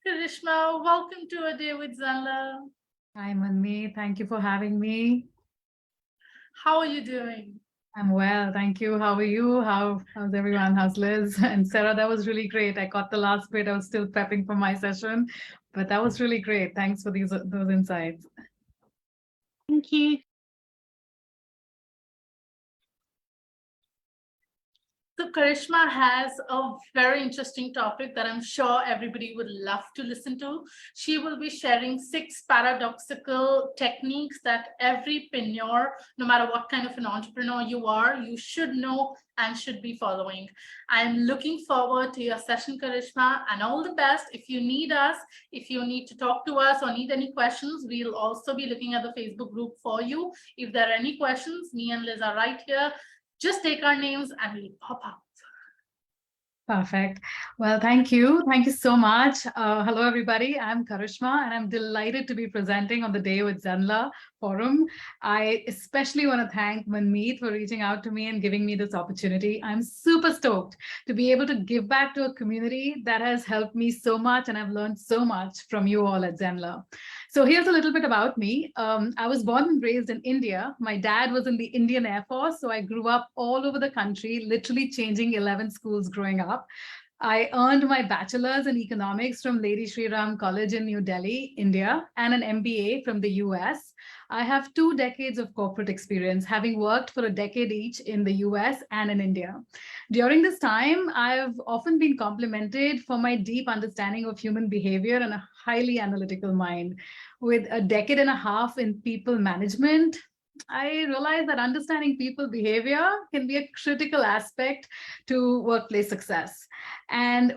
Karishma, welcome to A Day with Zenler. Hi, Manmeet. Thank you for having me. How are you doing? I'm well, thank you. How are you? How's everyone? How's Liz and Sarah? That was really great. I caught the last bit. I was still prepping for my session, but that was really great. Thanks for those insights. Thank you. So Karishma has a very interesting topic that I'm sure everybody would love to listen to. She will be sharing 6 paradoxical techniques that every preneur, no matter what kind of an entrepreneur you are, you should know and should be following. I'm looking forward to your session, Karishma, and all the best. If you need us, if you need to talk to us or need any questions, we'll also be looking at the Facebook group for you. If there are any questions, me and Liz are right here. Just take our names and we'll pop out. Perfect. Well, thank you. Thank you so much. Hello, everybody. I'm Karishma, and I'm delighted to be presenting on the Day with Zenler forum. I especially want to thank Manmeet for reaching out to me and giving me this opportunity. I'm super stoked to be able to give back to a community that has helped me so much, and I've learned so much from you all at Zenler. So here's a little bit about me. I was born and raised in India. My dad was in the Indian Air Force, so I grew up all over the country, literally changing 11 schools growing up. I earned my bachelor's in economics from Lady Shri Ram College in New Delhi, India, and an MBA from the US. I have 2 decades of corporate experience, having worked for a decade each in the US and in India. During this time, I've often been complimented for my deep understanding of human behavior and a highly analytical mind. With a decade and a half in people management, I realized that understanding people behavior can be a critical aspect to workplace success, and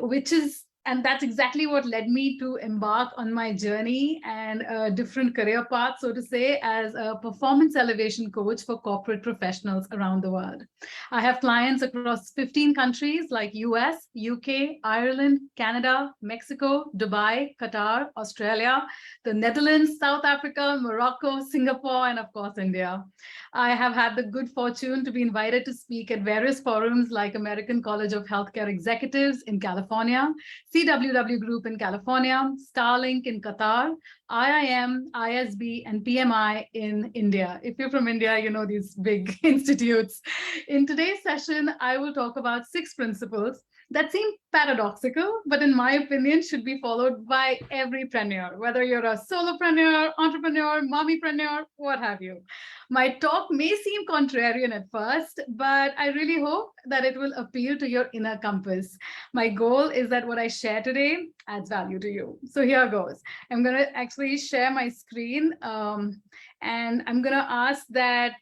that's exactly what led me to embark on my journey and a different career path, so to say, as a performance elevation coach for corporate professionals around the world. I have clients across 15 countries like US, UK, Ireland, Canada, Mexico, Dubai, Qatar, Australia, the Netherlands, South Africa, Morocco, Singapore, and of course, India. I have had the good fortune to be invited to speak at various forums like American College of Healthcare Executives in California, CWW Group in California, Starlink in Qatar, IIM, ISB, and PMI in India. If you're from India, you know these big institutes. In today's session, I will talk about 6 principles that seem paradoxical, but in my opinion, should be followed by every preneur, whether you're a solopreneur, entrepreneur, mommypreneur, what have you. My talk may seem contrarian at first, but I really hope that it will appeal to your inner compass. My goal is that what I share today adds value to you. So here goes. I'm going to actually share my screen, and I'm going to ask that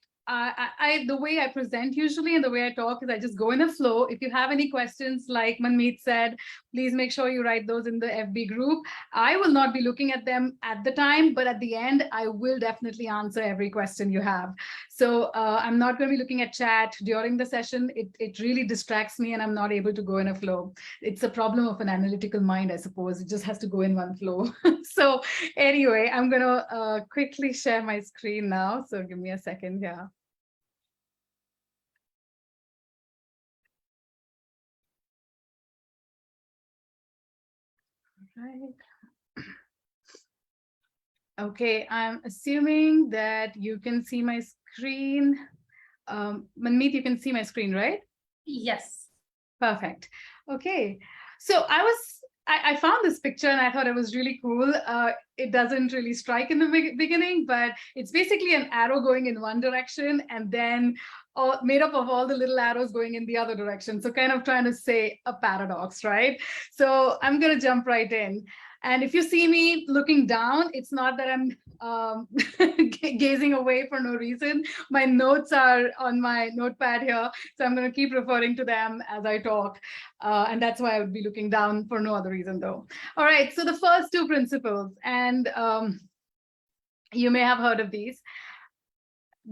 the way I present usually and the way I talk is I just go in a flow. If you have any questions, like Manmeet said, please make sure you write those in the FB group. I will not be looking at them at the time, but at the end, I will definitely answer every question you have. So I'm not going to be looking at chat during the session. It really distracts me and I'm not able to go in a flow. It's a problem of an analytical mind, I suppose. It just has to go in one flow. So anyway, I'm going to quickly share my screen now. So give me a second here. Right. Okay, I'm assuming that you can see my screen. Manmeet, you can see my screen, right? Yes. Perfect. Okay, so I found this picture and I thought it was really cool. It doesn't really strike in the beginning, but it's basically an arrow going in one direction and then made up of all the little arrows going in the other direction. So kind of trying to say a paradox, right? So I'm going to jump right in. And if you see me looking down, it's not that I'm gazing away for no reason. My notes are on my notepad here, so I'm going to keep referring to them as I talk. And that's why I would be looking down for no other reason, though. All right, so the first 2 principles, and you may have heard of these.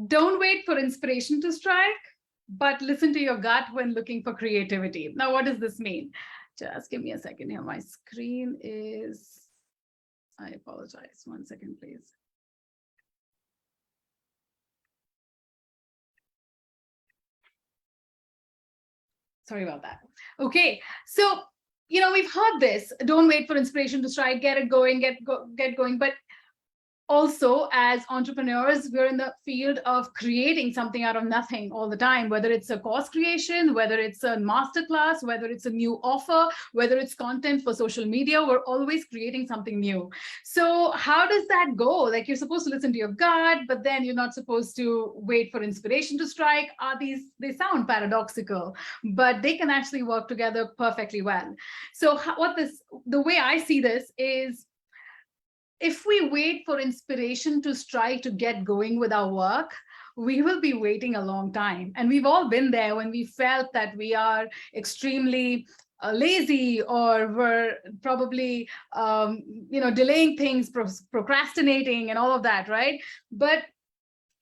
Don't wait for inspiration to strike, but listen to your gut when looking for creativity. Now, what does this mean? Just give me a second here. My screen is, I apologize. 1 second, please. Sorry about that. Okay, so we've heard this, don't wait for inspiration to strike, get it going, get going. But also, as entrepreneurs, we're in the field of creating something out of nothing all the time, whether it's a course creation, whether it's a masterclass, whether it's a new offer, whether it's content for social media, we're always creating something new. So how does that go? Like, you're supposed to listen to your gut, but then you're not supposed to wait for inspiration to strike. They sound paradoxical, but they can actually work together perfectly well. So the way I see this is, if we wait for inspiration to strike to get going with our work, we will be waiting a long time. And we've all been there when we felt that we are extremely lazy, or we're probably delaying things, procrastinating and all of that, right? But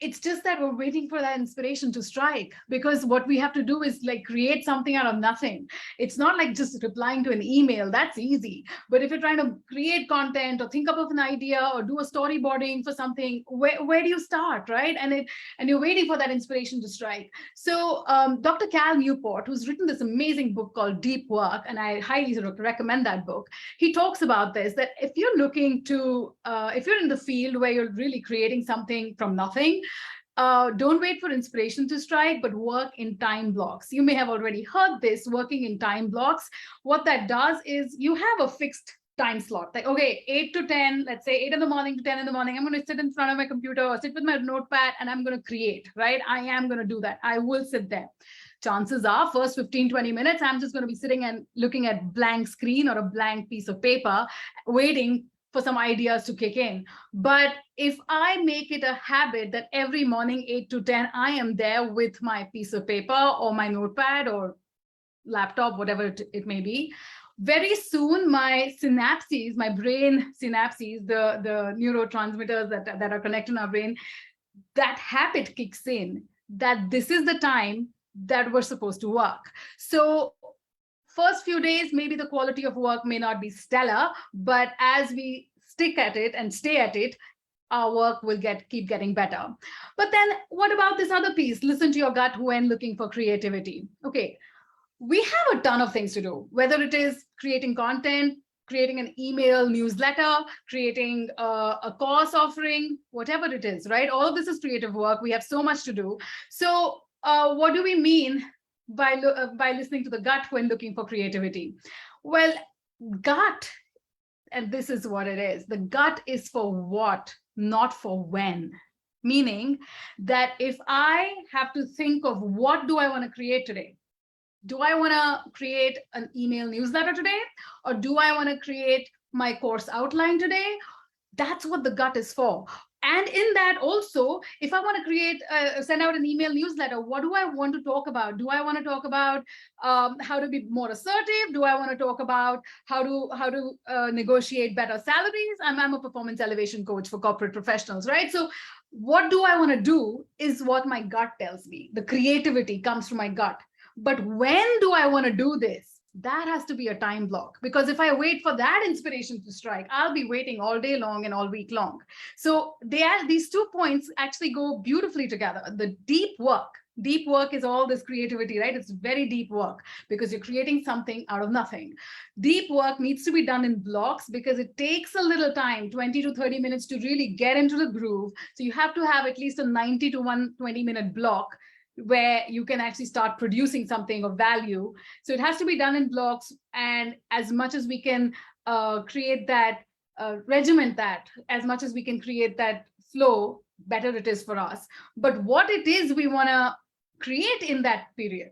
it's just that we're waiting for that inspiration to strike, because what we have to do is like create something out of nothing. It's not like just replying to an email. That's easy. But if you're trying to create content or think up of an idea or do a storyboarding for something, where do you start, right? And you're waiting for that inspiration to strike. So Dr. Cal Newport, who's written this amazing book called Deep Work, and I highly recommend that book, he talks about this, that if you're looking to, if you're in the field where you're really creating something from nothing, don't wait for inspiration to strike, but work in time blocks. You may have already heard this, working in time blocks. What that does is you have a fixed time slot, like, okay, 8 to 10, let's say 8 in the morning to 10 in the morning, I'm going to sit in front of my computer or sit with my notepad and I'm going to create, right? I am going to do that. I will sit there. Chances are first 15-20 minutes, I'm just going to be sitting and looking at blank screen or a blank piece of paper, waiting for some ideas to kick in. But if I make it a habit that every morning 8 to 10, I am there with my piece of paper or my notepad or laptop, whatever it may be, very soon my synapses, my brain synapses, the neurotransmitters that are connected in our brain, that habit kicks in, that this is the time that we're supposed to work. So first few days, maybe the quality of work may not be stellar, but as we stick at it and stay at it, our work will keep getting better. But then what about this other piece? Listen to your gut when looking for creativity. Okay, we have a ton of things to do, whether it is creating content, creating an email newsletter, creating a course offering, whatever it is, right? All of this is creative work. We have so much to do. So what do we mean by listening to the gut when looking for creativity? Well, gut, and this is what it is. The gut is for what, not for when. Meaning that if I have to think of what do I want to create today? Do I want to create an email newsletter today? Or do I want to create my course outline today? That's what the gut is for. And in that also, if I want to send out an email newsletter, what do I want to talk about? Do I want to talk about how to be more assertive? Do I want to talk about how to negotiate better salaries? I'm a performance elevation coach for corporate professionals, right? So what do I want to do is what my gut tells me. The creativity comes from my gut. But when do I want to do this? That has to be a time block, because if I wait for that inspiration to strike, I'll be waiting all day long and all week long. So these 2 points actually go beautifully together. The deep work is all this creativity, right? It's very deep work because you're creating something out of nothing. Deep work needs to be done in blocks because it takes a little time, 20 to 30 minutes to really get into the groove. So you have to have at least a 90 to 120-minute block where you can actually start producing something of value. So it has to be done in blocks. And as much as we can create that, regiment that, as much as we can create that flow, better it is for us. But what it is we want to create in that period,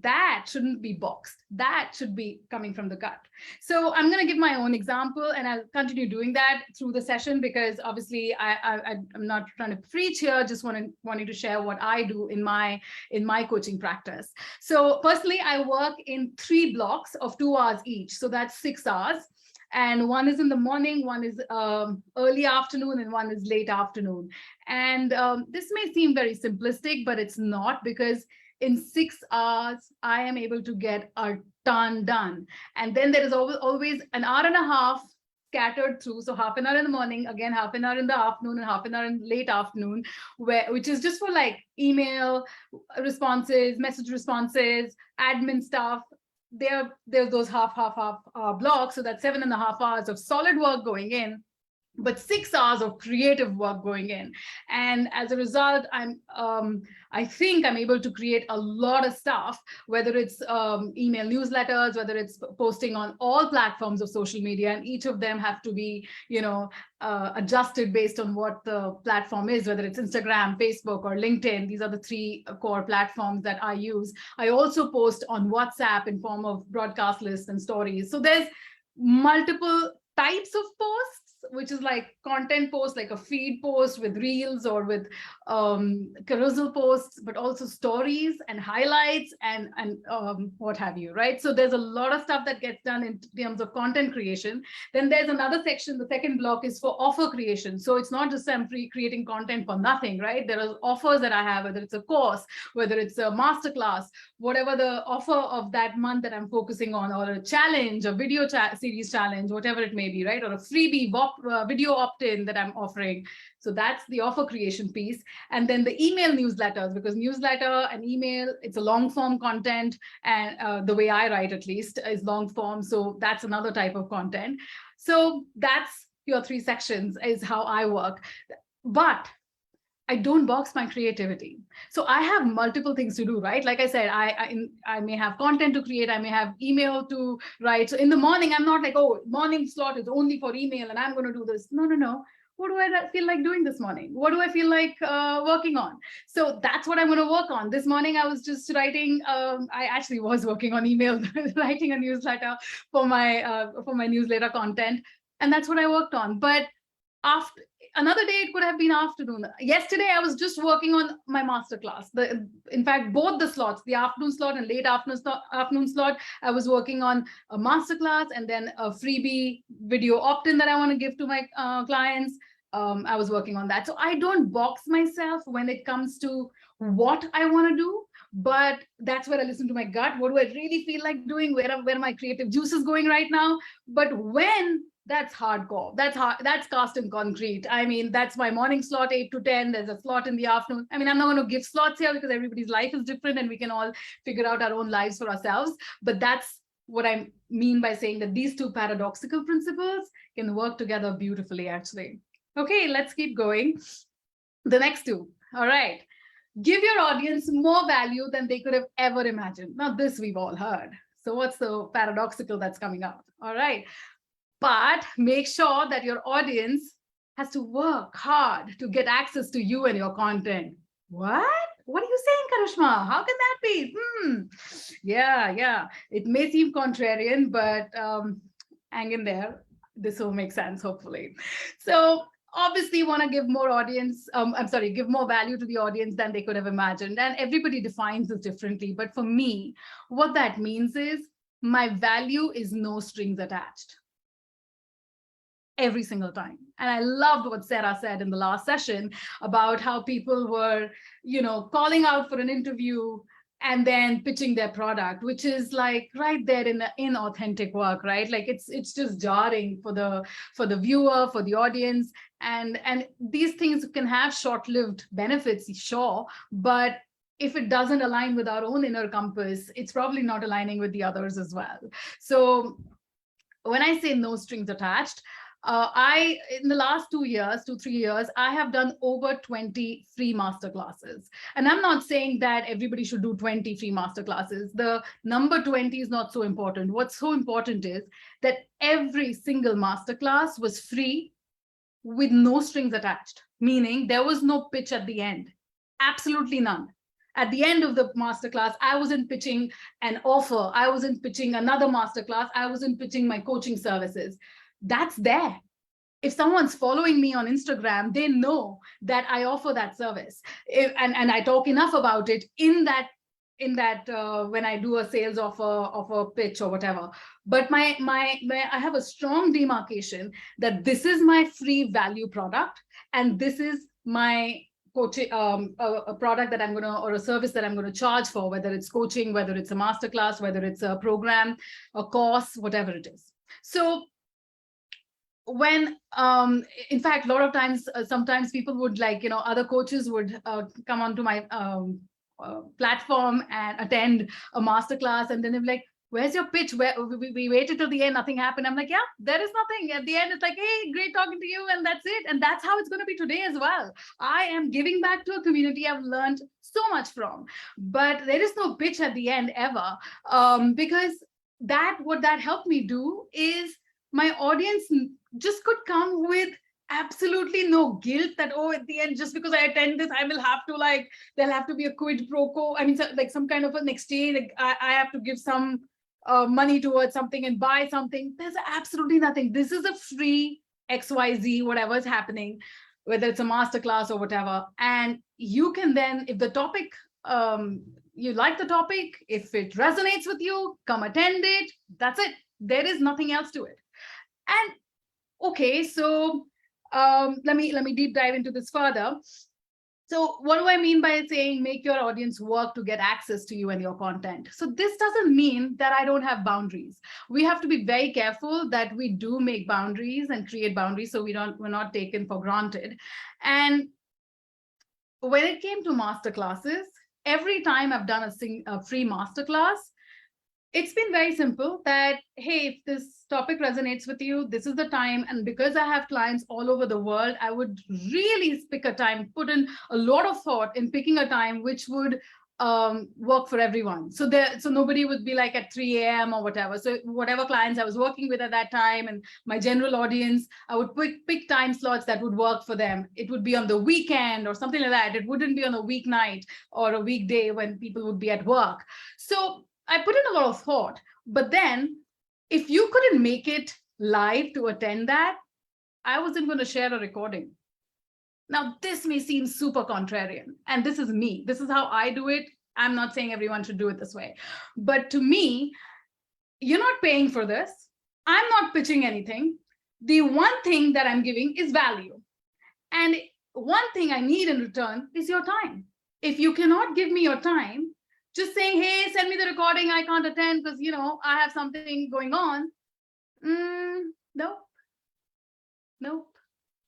that shouldn't be boxed. That should be coming from the gut. So I'm going to give my own example, and I'll continue doing that through the session, because obviously I'm not trying to preach here. Just wanting to share what I do in my coaching practice. So personally, I work in 3 blocks of 2 hours each. So that's 6 hours. And one is in the morning, one is early afternoon, and one is late afternoon. And this may seem very simplistic, but it's not, because in 6 hours, I am able to get a ton done. And then there is always an hour and a half scattered through. So half an hour in the morning, again, half an hour in the afternoon, and half an hour in late afternoon, which is just for like email responses, message responses, admin stuff, there's those half blocks. So that's 7.5 hours of solid work going in, but 6 hours of creative work going in. And as a result, I think I'm able to create a lot of stuff, whether it's email newsletters, whether it's posting on all platforms of social media, and each of them have to be, adjusted based on what the platform is, whether it's Instagram, Facebook, or LinkedIn. These are the 3 core platforms that I use. I also post on WhatsApp in form of broadcast lists and stories. So there's multiple types of posts, which is like content posts, like a feed post with reels or with carousel posts, but also stories and highlights and what have you, right? So there's a lot of stuff that gets done in terms of content creation. Then there's another section, the second block is for offer creation. So it's not just I'm creating content for nothing, right? There are offers that I have, whether it's a course, whether it's a masterclass, whatever the offer of that month that I'm focusing on, or a challenge, a video series challenge, whatever it may be, right? Or a freebie video opt-in that I'm offering. So that's the offer creation piece. And then the email newsletters, because newsletter and email, it's a long form content. And the way I write, at least, is long form. So that's another type of content. So that's your 3 sections is how I work. But I don't box my creativity. So I have multiple things to do, right? Like I said, I may have content to create, I may have email to write. So in the morning, I'm not like, oh, morning slot is only for email and I'm going to do this. No. What do I feel like doing this morning? What do I feel like working on? So that's what I'm going to work on. This morning, I was just writing, I actually was working on email, writing a newsletter for my newsletter content. And that's what I worked on. But after another day, it could have been afternoon. Yesterday, I was just working on my masterclass. In fact, both the slots, the afternoon slot and late afternoon slot, I was working on a masterclass and then a freebie video opt-in that I want to give to my clients. I was working on that. So I don't box myself when it comes to what I want to do, but that's where I listen to my gut. What do I really feel like doing? Where my creative juice is going right now? But when that's hardcore. That's hard. That's cast in concrete. I mean, that's my morning slot, 8 to 10. There's a slot in the afternoon. I mean, I'm not going to give slots here because everybody's life is different and we can all figure out our own lives for ourselves. But that's what I mean by saying that these 2 paradoxical principles can work together beautifully, actually. Okay, let's keep going. The next 2. All right. Give your audience more value than they could have ever imagined. Now, this we've all heard. So what's the paradoxical that's coming out? All right. But make sure that your audience has to work hard to get access to you and your content. What? What are you saying, Karishma? How can that be? Yeah. It may seem contrarian, but hang in there. This will make sense, hopefully. So obviously want to give more give more value to the audience than they could have imagined. And everybody defines this differently. But for me, what that means is my value is no strings attached. Every single time. And I loved what Sarah said in the last session about how people were, calling out for an interview and then pitching their product, which is like right there in the inauthentic work, right? Like it's just jarring for the viewer, for the audience. And these things can have short-lived benefits, sure, but if it doesn't align with our own inner compass, it's probably not aligning with the others as well. So when I say no strings attached, in the last 2 years, 3 years, I have done over 20 free masterclasses. And I'm not saying that everybody should do 20 free masterclasses. The number 20 is not so important. What's so important is that every single masterclass was free with no strings attached, meaning there was no pitch at the end. Absolutely none. At the end of the masterclass, I wasn't pitching an offer. I wasn't pitching another masterclass. I wasn't pitching my coaching services. That's there. If someone's following me on Instagram, they know that I offer that service. And I talk enough about it in that when I do a sales offer of a pitch or whatever. But I have a strong demarcation that this is my free value product, and this is my coaching a product that I'm going to, or a service that I'm going to charge for, whether it's coaching, whether it's a masterclass, whether it's a program, a course, whatever it is. So when in fact, a lot of times, sometimes people would other coaches would come onto my platform and attend a masterclass, and then they're like, where's your pitch? Where we waited till the end, nothing happened. I'm like, yeah, there is nothing. At the end, it's like, hey, great talking to you. And that's it. And that's how it's going to be today as well. I am giving back to a community I've learned so much from. But there is no pitch at the end ever. Because what that helped me do is my audience just could come with absolutely no guilt that, oh, at the end, just because I attend this, I will have to there'll have to be a quid pro quo. I mean, like some kind of an exchange. Like I have to give some money towards something and buy something. There's absolutely nothing. This is a free XYZ, whatever's happening, whether it's a masterclass or whatever. And you can then, if the topic, you like the topic, if it resonates with you, come attend it. That's it. There is nothing else to it. And okay, so let me deep dive into this further. So what do I mean by saying make your audience work to get access to you and your content? So this doesn't mean that I don't have boundaries. We have to be very careful that we do make boundaries and create boundaries so we're not taken for granted. And when it came to masterclasses, every time I've done a free masterclass, it's been very simple that, hey, if this topic resonates with you, this is the time. And because I have clients all over the world, I would really pick a time, put in a lot of thought in picking a time which would work for everyone. So nobody would be like at 3 a.m. or whatever. So whatever clients I was working with at that time and my general audience, I would pick time slots that would work for them. It would be on the weekend or something like that. It wouldn't be on a weeknight or a weekday when people would be at work. So I put in a lot of thought, but then if you couldn't make it live to attend that, I wasn't going to share a recording. Now, this may seem super contrarian, and this is me. This is how I do it. I'm not saying everyone should do it this way. But to me, you're not paying for this. I'm not pitching anything. The one thing that I'm giving is value. And one thing I need in return is your time. If you cannot give me your time, just saying, hey, send me the recording, I can't attend because, I have something going on. Nope.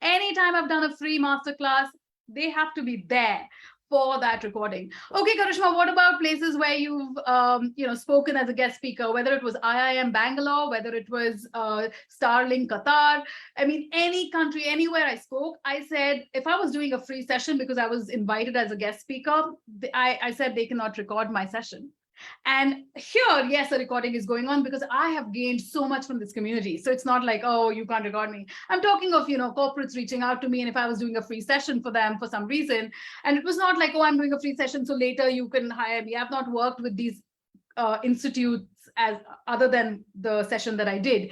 Anytime I've done a free masterclass, they have to be there for that recording. Okay, Karishma, what about places where you've spoken as a guest speaker, whether it was IIM Bangalore, whether it was Starlink Qatar? I mean, any country, anywhere I spoke, I said, if I was doing a free session because I was invited as a guest speaker, I said they cannot record my session. And here, yes, a recording is going on because I have gained so much from this community. So it's not like, oh, you can't record me. I'm talking of, corporates reaching out to me. And if I was doing a free session for them for some reason, and it was not like, oh, I'm doing a free session, so later you can hire me. I've not worked with these institutes as other than the session that I did.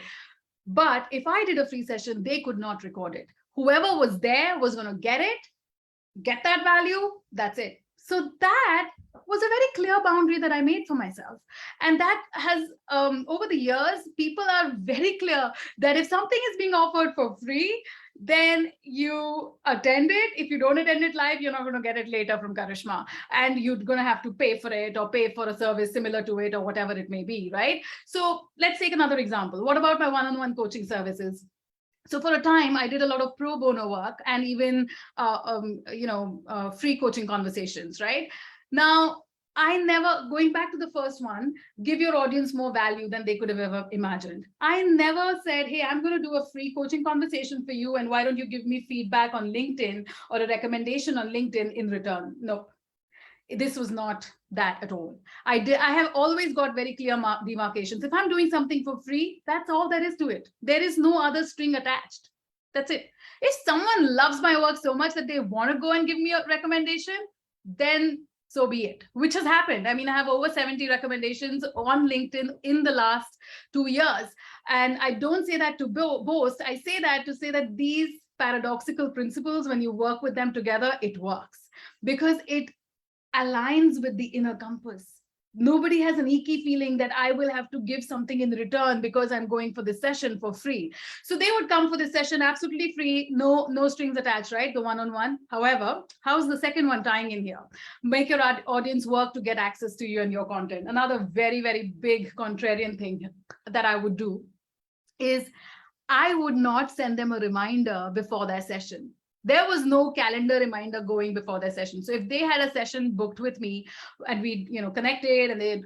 But if I did a free session, they could not record it. Whoever was there was going to get that value. That's it. So that was a very clear boundary that I made for myself. And that has, over the years, people are very clear that if something is being offered for free, then you attend it. If you don't attend it live, you're not going to get it later from Karishma. And you're going to have to pay for it or pay for a service similar to it or whatever it may be, right? So let's take another example. What about my one-on-one coaching services? So for a time, I did a lot of pro bono work and even, free coaching conversations, right? Now, going back to the first one, give your audience more value than they could have ever imagined. I never said, hey, I'm going to do a free coaching conversation for you, and why don't you give me feedback on LinkedIn or a recommendation on LinkedIn in return? No, this was not that at all. I have always got very clear demarcations. If I'm doing something for free, that's all there is to it. There is no other string attached. That's it. If someone loves my work so much that they want to go and give me a recommendation, then so be it, which has happened. I mean, I have over 70 recommendations on LinkedIn in the last 2 years. And I don't say that to boast. I say that to say that these paradoxical principles, when you work with them together, it works because it aligns with the inner compass. Nobody has an icky feeling that I will have to give something in return because I'm going for this session for free. So they would come for this session absolutely free, no strings attached, right? The one-on-one. However, how's the second one tying in here? Make your audience work to get access to you and your content. Another very, very big contrarian thing that I would do is I would not send them a reminder before their session. There was no calendar reminder going before their session. So if they had a session booked with me and we, connected and they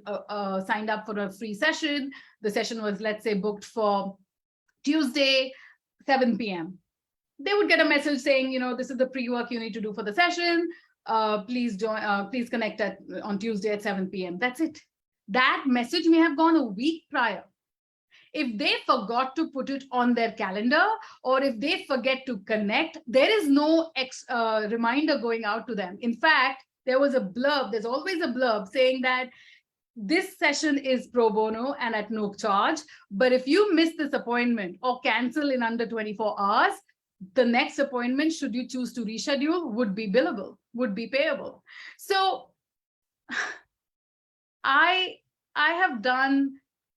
signed up for a free session, the session was, let's say, booked for Tuesday, 7 p.m. They would get a message saying, this is the pre-work you need to do for the session. Please join. Please connect on Tuesday at 7 p.m. That's it. That message may have gone a week prior. If they forgot to put it on their calendar, or if they forget to connect, there is no reminder going out to them. In fact, there was a blurb. There's always a blurb saying that this session is pro bono and at no charge. But if you miss this appointment or cancel in under 24 hours, the next appointment, should you choose to reschedule, would be billable, would be payable. So I have done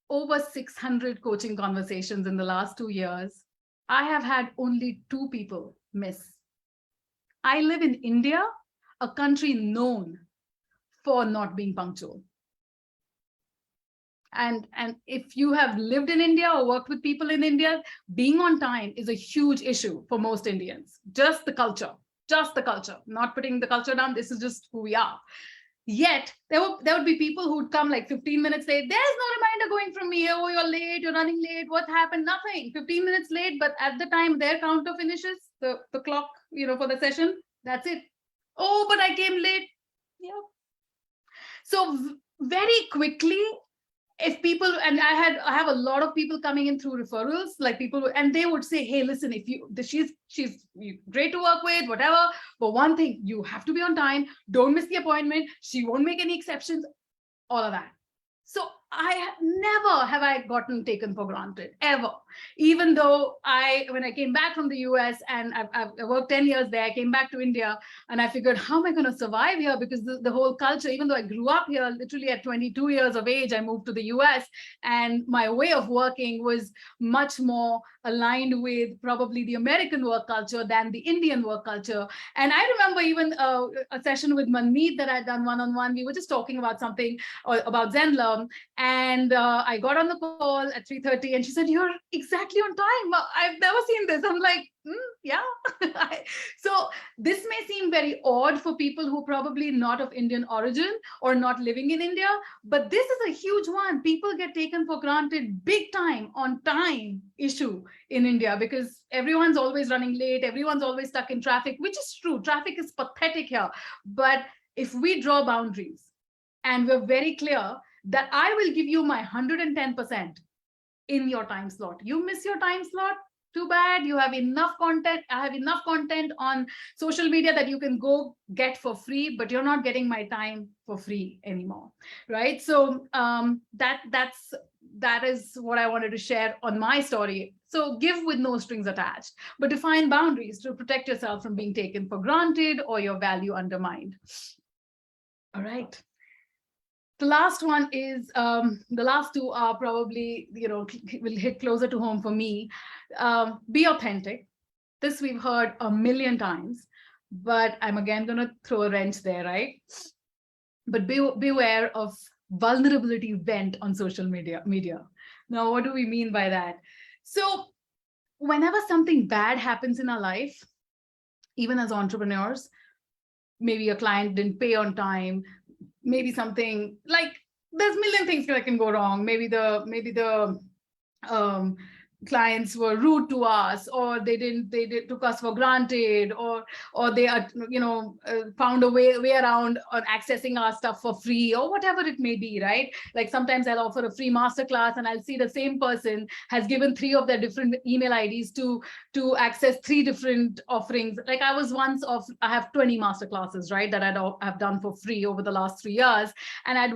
over 600 coaching conversations in the last 2 years. I have had only 2 people miss. I live in India, a country known for not being punctual. And if you have lived in India or worked with people in India, being on time is a huge issue for most Indians. Just the culture, not putting the culture down. This is just who we are. Yet there would be people who would come like 15 minutes late. There's no reminder going from me. Oh, you're late, you're running late. What happened? Nothing. 15 minutes late, but at the time their counter finishes, the clock, for the session, that's it. Oh, but I came late. Yeah. So very quickly, if people, and I have a lot of people coming in through referrals, like people, and they would say, hey, listen, she's great to work with, whatever, but one thing, you have to be on time, don't miss the appointment, she won't make any exceptions, all of that. So never have I gotten taken for granted, ever. Even though when I came back from the US and I worked 10 years there, I came back to India and I figured, how am I going to survive here? Because the whole culture, even though I grew up here, literally at 22 years of age, I moved to the US, and my way of working was much more aligned with probably the American work culture than the Indian work culture. And I remember even a session with Manmeet that I'd done one-on-one. We were just talking about something about Zenler, and I got on the call at 3:30 and she said, you're exactly on time. I've never seen this. I'm like, yeah. So this may seem very odd for people who probably not of Indian origin or not living in India, but this is a huge one. People get taken for granted big time on time issue in India because everyone's always running late. Everyone's always stuck in traffic, which is true. Traffic is pathetic here. But if we draw boundaries and we're very clear that I will give you my 110% in your time slot. You miss your time slot, too bad. You have enough content. I have enough content on social media that you can go get for free, but you're not getting my time for free anymore, right? So that is what I wanted to share on my story. So give with no strings attached, but define boundaries to protect yourself from being taken for granted or your value undermined. All right. The last one is, the last two are probably, will hit closer to home for me. Be authentic. This we've heard a million times, but I'm again going to throw a wrench there, right? But beware of vulnerability vent on social media. Now, what do we mean by that? So whenever something bad happens in our life, even as entrepreneurs, maybe a client didn't pay on time, maybe something like, there's a million things that can go wrong. Maybe the clients were rude to us, or they took us for granted, or they are, found a way around on accessing our stuff for free, or whatever it may be, right? Like sometimes I'll offer a free masterclass and I'll see the same person has given 3 of their different email IDs to access 3 different offerings. Like I have 20 masterclasses, right, that I've done for free over the last 3 years. And I'd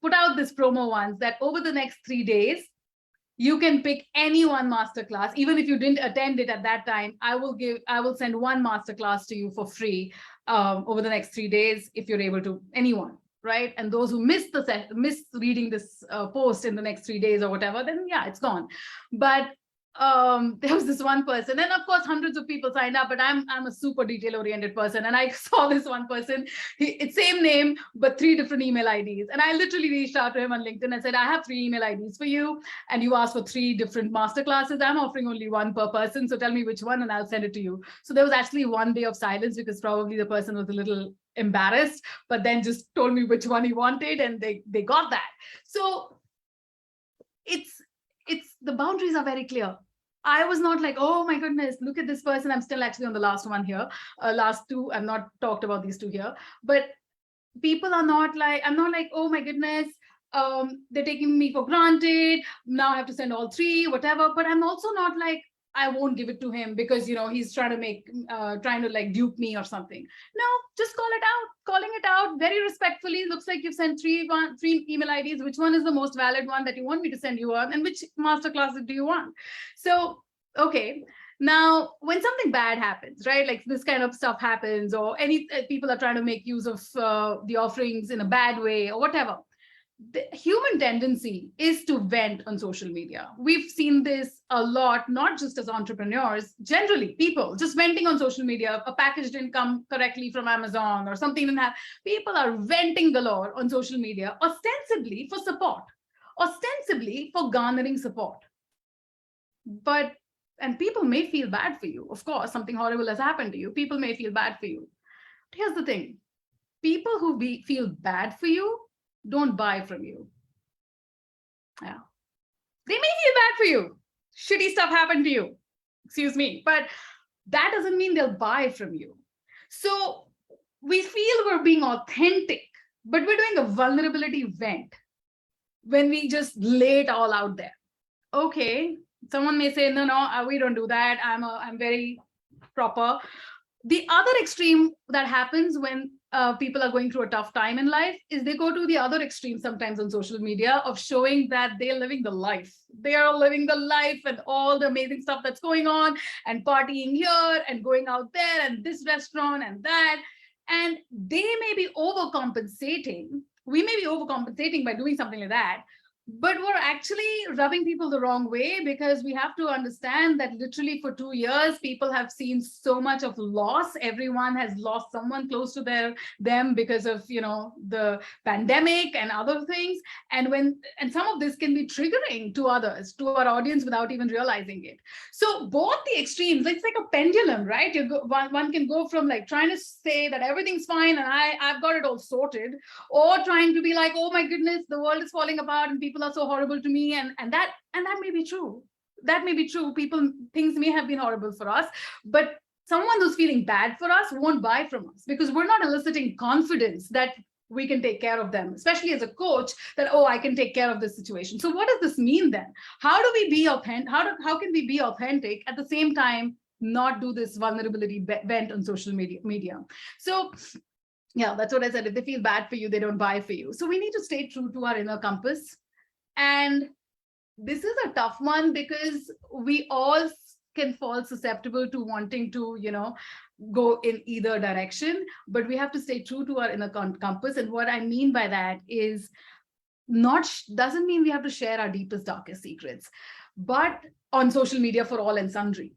put out this promo once that over the next 3 days, you can pick any one masterclass. Even if you didn't attend it at that time, I will send one masterclass to you for free over the next 3 days if you're able to, anyone, right? And those who miss reading this post in the next 3 days or whatever, then yeah, it's gone. But there was this one person, and of course hundreds of people signed up, but I'm a super detail oriented person, and I saw this one person, it's same name but 3 different email IDs, and I literally reached out to him on LinkedIn and said, I have 3 email IDs for you, and you asked for 3 different master classes. I'm offering only 1 per person, so tell me which one and I'll send it to you. So there was actually 1 day of silence, because probably the person was a little embarrassed, but then just told me which one he wanted, and they got that. So it's the boundaries are very clear. I was not like, oh my goodness, look at this person. I'm still actually on the last one here. Last 2, I've not talked about these 2 here. But people are not like, I'm not like, oh my goodness, they're taking me for granted. Now I have to send all 3, whatever. But I'm also not like, I won't give it to him because, he's trying to like dupe me or something. No, just calling it out very respectfully. Looks like you've sent 3 email IDs. Which one is the most valid one that you want me to send you on? And which masterclasses do you want? So, okay. Now, when something bad happens, right? Like this kind of stuff happens, or any people are trying to make use of the offerings in a bad way or whatever. The human tendency is to vent on social media. We've seen this a lot, not just as entrepreneurs, generally people just venting on social media. A package didn't come correctly from Amazon or something didn't happen. People are venting galore on social media, ostensibly for support, ostensibly for garnering support. And people may feel bad for you. Of course, something horrible has happened to you. People may feel bad for you. But here's the thing. People who feel bad for you don't buy from you. Yeah. They may feel bad for you. Shitty stuff happened to you. Excuse me. But that doesn't mean they'll buy from you. So we feel we're being authentic, but we're doing a vulnerability vent when we just lay it all out there. Okay. Someone may say, no, we don't do that. I'm very proper. The other extreme that happens when people are going through a tough time in life is they go to the other extreme sometimes on social media of showing that they're living the life. They are living the life and all the amazing stuff that's going on, and partying here and going out there and this restaurant and that. And they may be overcompensating. We may be overcompensating by doing something like that. But we're actually rubbing people the wrong way, because we have to understand that literally for 2 years, people have seen so much of loss. Everyone has lost someone close to them because of, the pandemic and other things. And some of this can be triggering to others, to our audience, without even realizing it. So both the extremes, it's like a pendulum, right? One can go from like trying to say that everything's fine and I've got it all sorted, or trying to be like, oh my goodness, the world is falling apart and people are so horrible to me, and that may be true. That may be true. Things may have been horrible for us, but someone who's feeling bad for us won't buy from us, because we're not eliciting confidence that we can take care of them, especially as a coach, that, oh, I can take care of this situation. So what does this mean then? How do we be authentic? How can we be authentic at the same time not do this vulnerability vent on social media? So yeah, that's what I said. If they feel bad for you, they don't buy for you. So we need to stay true to our inner compass. And this is a tough one, because we all can fall susceptible to wanting to, go in either direction, but we have to stay true to our inner compass. And what I mean by that is doesn't mean we have to share our deepest, darkest secrets, but on social media for all and sundry.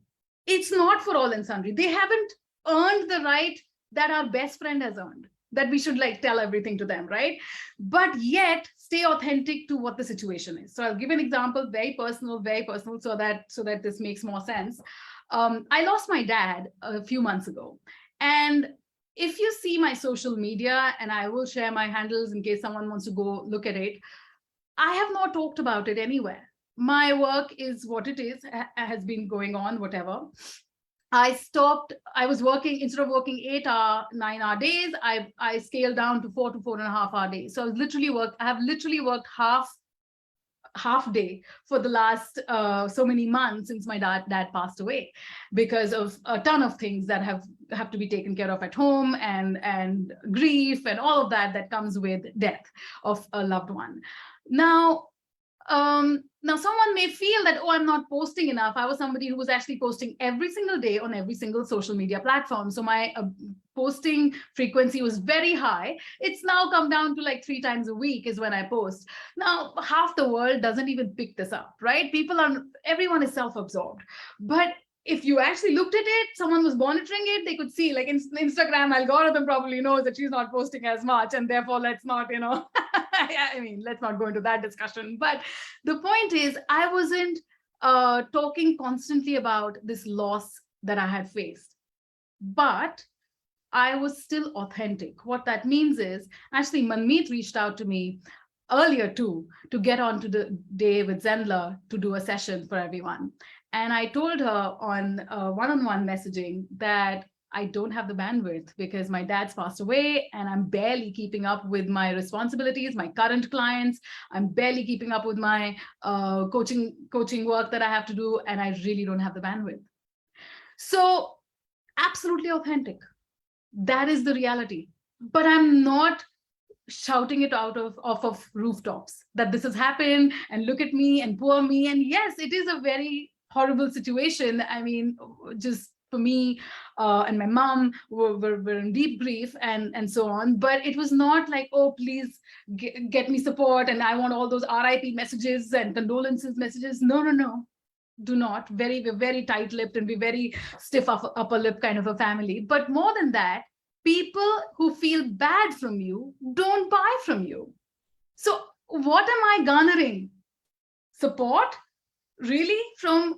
It's not for all and sundry. They haven't earned the right that our best friend has earned, that we should like tell everything to them, right? But yet stay authentic to what the situation is. So I'll give an example, very personal, so that this makes more sense. I lost my dad a few months ago. And if you see my social media, and I will share my handles in case someone wants to go look at it, I have not talked about it anywhere. My work is what it is, has been going on, whatever. I was working, instead of working 8-hour, 9-hour days, I scaled down to 4 to 4.5 hour days. So I have literally worked half day for the last so many months since my dad passed away, because of a ton of things that have to be taken care of at home, and grief and all of that comes with death of a loved one. Now, Now someone may feel that, oh, I'm not posting enough. I was somebody who was actually posting every single day on every single social media platform. So my posting frequency was very high. It's now come down to like 3 times a week is when I post. Now, half the world doesn't even pick this up, right? Everyone is self-absorbed. But if you actually looked at it, someone was monitoring it, they could see, like, Instagram algorithm probably knows that she's not posting as much, and therefore let's not, I mean, let's not go into that discussion. But the point is, I wasn't talking constantly about this loss that I had faced, but I was still authentic. What that means is, actually, Manmeet reached out to me earlier too, to get onto the day with Zenler to do a session for everyone. And I told her on one-on-one messaging that I don't have the bandwidth because my dad's passed away and I'm barely keeping up with my responsibilities, my current clients. I'm barely keeping up with my coaching work that I have to do, and I really don't have the bandwidth. So absolutely authentic. That is the reality. But I'm not shouting it off of rooftops that this has happened and look at me and poor me. And yes, it is a very horrible situation. I mean, just for me and my mom were in deep grief and so on. But it was not like, oh, please get me support and I want all those RIP messages and condolences messages. No. Do not. We're very tight-lipped and be very stiff upper lip kind of a family. But more than that, people who feel bad from you don't buy from you. So what am I garnering? Support? Really? From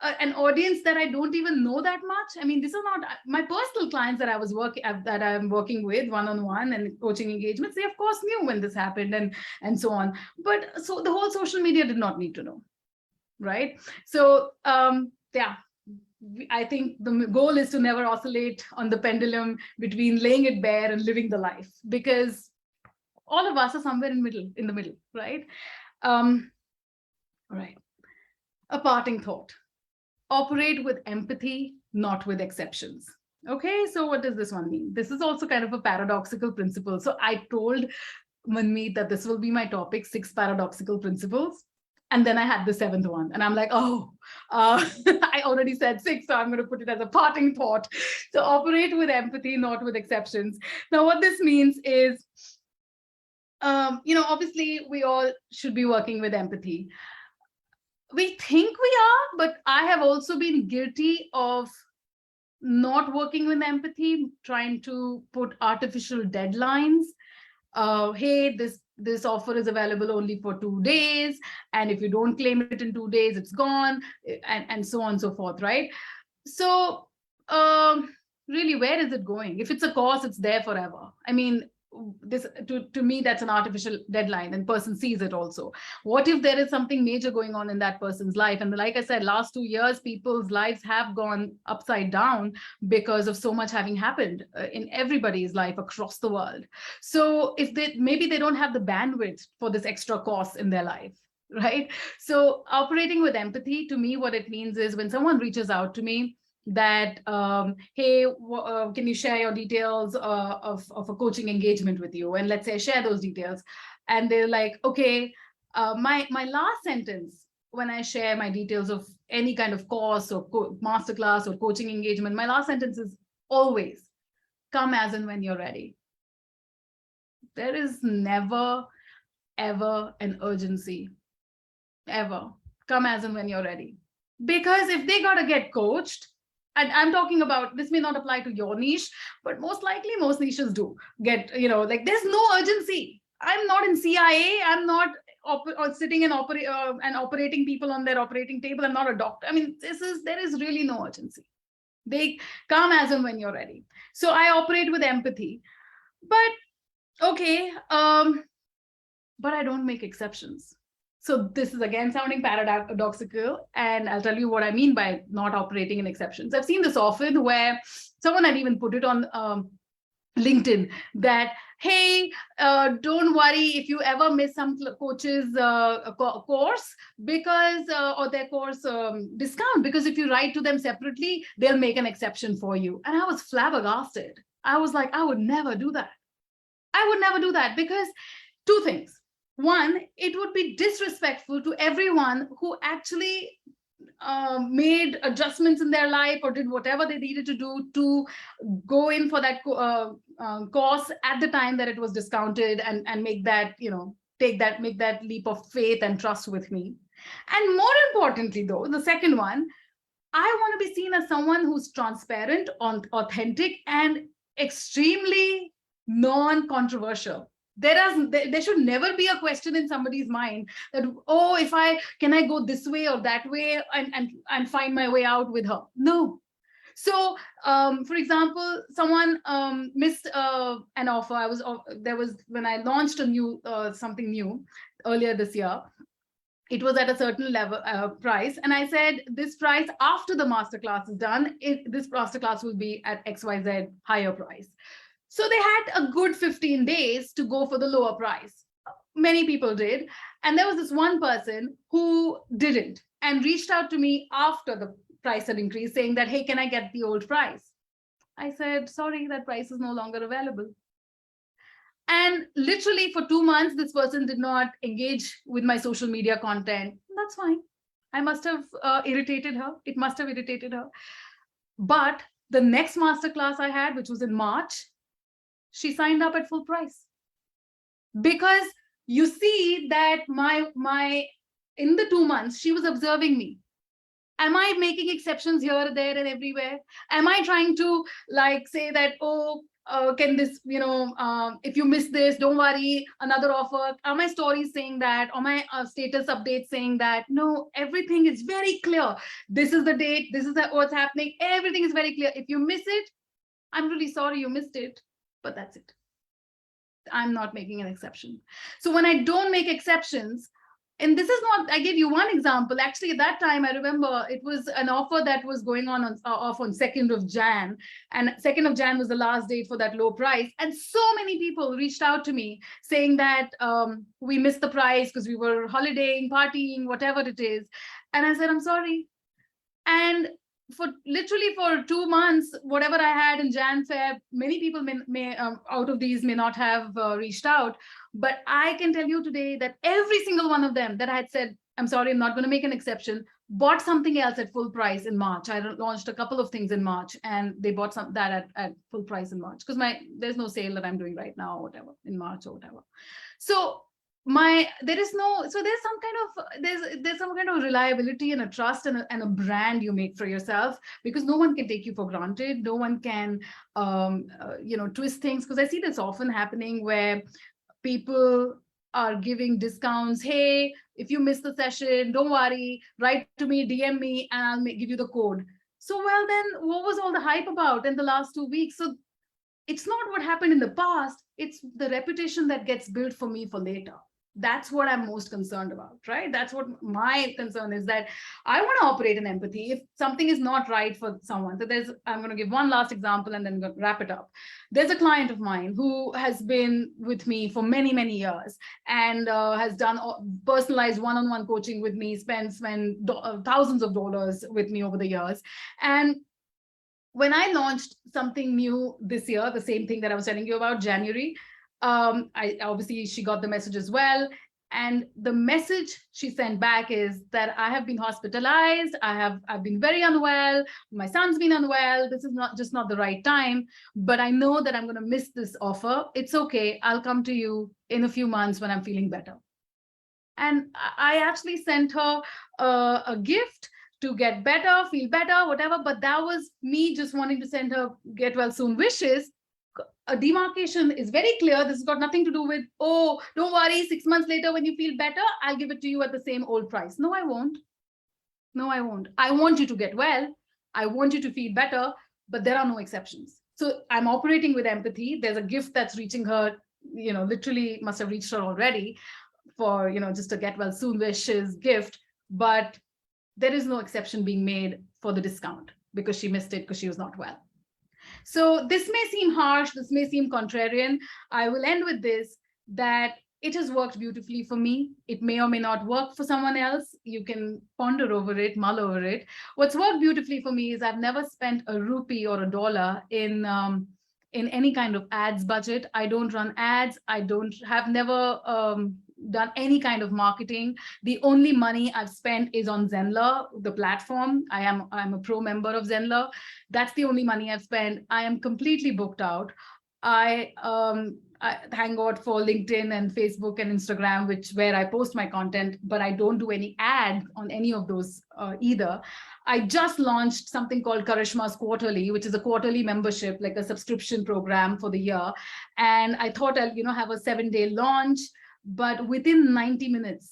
an audience that I don't even know that much? I mean, this is not my personal clients that I'm working with one-on-one and coaching engagements. They of course knew when this happened and so on. But so the whole social media did not need to know, right? So yeah. I think the goal is to never oscillate on the pendulum between laying it bare and living the life, because all of us are somewhere in the middle, right? All right. A parting thought. Operate with empathy, not with exceptions. Okay, so what does this one mean? This is also kind of a paradoxical principle. So I told Manmeet that this will be my topic, 6 paradoxical principles. And then I had the 7th one. And I'm like, I already said 6, so I'm going to put it as a parting thought. So operate with empathy, not with exceptions. Now, what this means is, obviously, we all should be working with empathy. We think we are, but I have also been guilty of not working with empathy, trying to put artificial deadlines. Hey, this offer is available only for 2 days, and if you don't claim it in 2 days, it's gone, and so on and so forth, right? So really, where is it going? If it's a course, it's there forever. I mean, this to me, that's an artificial deadline, and person sees it also. What if there is something major going on in that person's life? And like I said, last 2 years, people's lives have gone upside down because of so much having happened in everybody's life across the world. So if maybe they don't have the bandwidth for this extra cost in their life, right? So operating with empathy, to me, what it means is when someone reaches out to me that, hey, can you share your details of a coaching engagement with you? And let's say I share those details. And they're like, okay, my last sentence, when I share my details of any kind of course or masterclass or coaching engagement, my last sentence is always, come as and when you're ready. There is never, ever an urgency, ever. Come as and when you're ready. Because if they got to get coached, and I'm talking about, this may not apply to your niche, but most likely most niches do get, like there's no urgency. I'm not in CIA. I'm not sitting and operating people on their operating table. I'm not a doctor. I mean, there is really no urgency. They come as and when you're ready. So I operate with empathy, but okay. But I don't make exceptions. So this is again sounding paradoxical, and I'll tell you what I mean by not operating in exceptions. I've seen this often where someone had even put it on LinkedIn that, hey, don't worry if you ever miss some coach's course because or their course discount, because if you write to them separately, they'll make an exception for you. And I was flabbergasted. I was like, I would never do that. I would never do that, because 2 things. one, it would be disrespectful to everyone who actually made adjustments in their life or did whatever they needed to do to go in for that course at the time that it was discounted, and make that, make that leap of faith and trust with me. And more importantly, though, the second one, I want to be seen as someone who's transparent, authentic, and extremely non-controversial. There should never be a question in somebody's mind that, oh, can I go this way or that way and find my way out with her. No. So, for example, someone missed an offer. When I launched a new something new earlier this year. It was at a certain level price, and I said, this price after the masterclass is done, this masterclass will be at XYZ higher price. So they had a good 15 days to go for the lower price. Many people did, and there was this one person who didn't and reached out to me after the price had increased, saying that, hey, can I get the old price? I said, sorry, that price is no longer available. And literally for 2 months, this person did not engage with my social media content. That's fine. I must have irritated her. It must have irritated her. But the next masterclass I had, which was in March, she signed up at full price. Because you see that in the 2 months, she was observing me. Am I making exceptions here, there, and everywhere? Am I trying to say that, oh, can this, if you miss this, don't worry, another offer? Are my stories saying that? Or my status updates saying that? No, everything is very clear. This is the date. This is what's happening. Everything is very clear. If you miss it, I'm really sorry you missed it, but that's it. I'm not making an exception. So when I don't make exceptions, and this is not, I gave you one example. Actually, at that time, I remember it was an offer that was going on off on 2nd of Jan. And 2nd of Jan was the last date for that low price. And so many people reached out to me saying that we missed the price because we were holidaying, partying, whatever it is. And I said, I'm sorry. And literally for 2 months, whatever I had in Jan, Feb, many people may out of these may not have reached out. But I can tell you today that every single one of them that I had said, I'm sorry, I'm not going to make an exception, bought something else at full price in March. I launched a couple of things in March, and they bought that at full price in March, because there's no sale that I'm doing right now or whatever in March or whatever. So there's some kind of reliability and a trust and a brand you make for yourself, because no one can take you for granted. No one can twist things, because I see this often happening where people are giving discounts. Hey, if you miss the session, don't worry, write to me, DM me, and I'll give you the code. So, well, then what was all the hype about in the last 2 weeks? So it's not what happened in the past, it's the reputation that gets built for me for later. That's what I'm most concerned about, right? That's what my concern is, that I want to operate in empathy. If something is not right for someone, so I'm going to give one last example and then wrap it up. There's a client of mine who has been with me for many, many years and has done personalized one-on-one coaching with me, spent thousands of dollars with me over the years. And when I launched something new this year, the same thing that I was telling you about, January, obviously she got the message as well. And the message she sent back is that I have been hospitalized. I've been very unwell. My son's been unwell. This is not the right time, but I know that I'm going to miss this offer. It's okay. I'll come to you in a few months when I'm feeling better. And I actually sent her a gift to get better, feel better, whatever. But that was me just wanting to send her get well soon wishes. A demarcation is very clear. This has got nothing to do with, oh, don't worry, 6 months later when you feel better, I'll give it to you at the same old price. No, I won't. No, I won't. I want you to get well. I want you to feel better, but there are no exceptions. So I'm operating with empathy. There's a gift that's reaching her, literally must have reached her already for, just a get well soon wishes gift, but there is no exception being made for the discount because she missed it because she was not well. So this may seem harsh, this may seem contrarian. I will end with this, that it has worked beautifully for me. It may or may not work for someone else. You can ponder over it, mull over it. What's worked beautifully for me is I've never spent a rupee or a dollar in any kind of ads budget. I don't run ads. I have never done any kind of marketing. The only money I've spent is on Zenler, the platform. I'm a pro member of Zenler. That's the only money I've spent. I am completely booked out. I thank God for LinkedIn and Facebook and Instagram, where I post my content, but I don't do any ads on any of those either. I just launched something called Karishma's Quarterly, which is a quarterly membership, like a subscription program for the year. And I thought I'll, have a 7-day launch, but within 90 minutes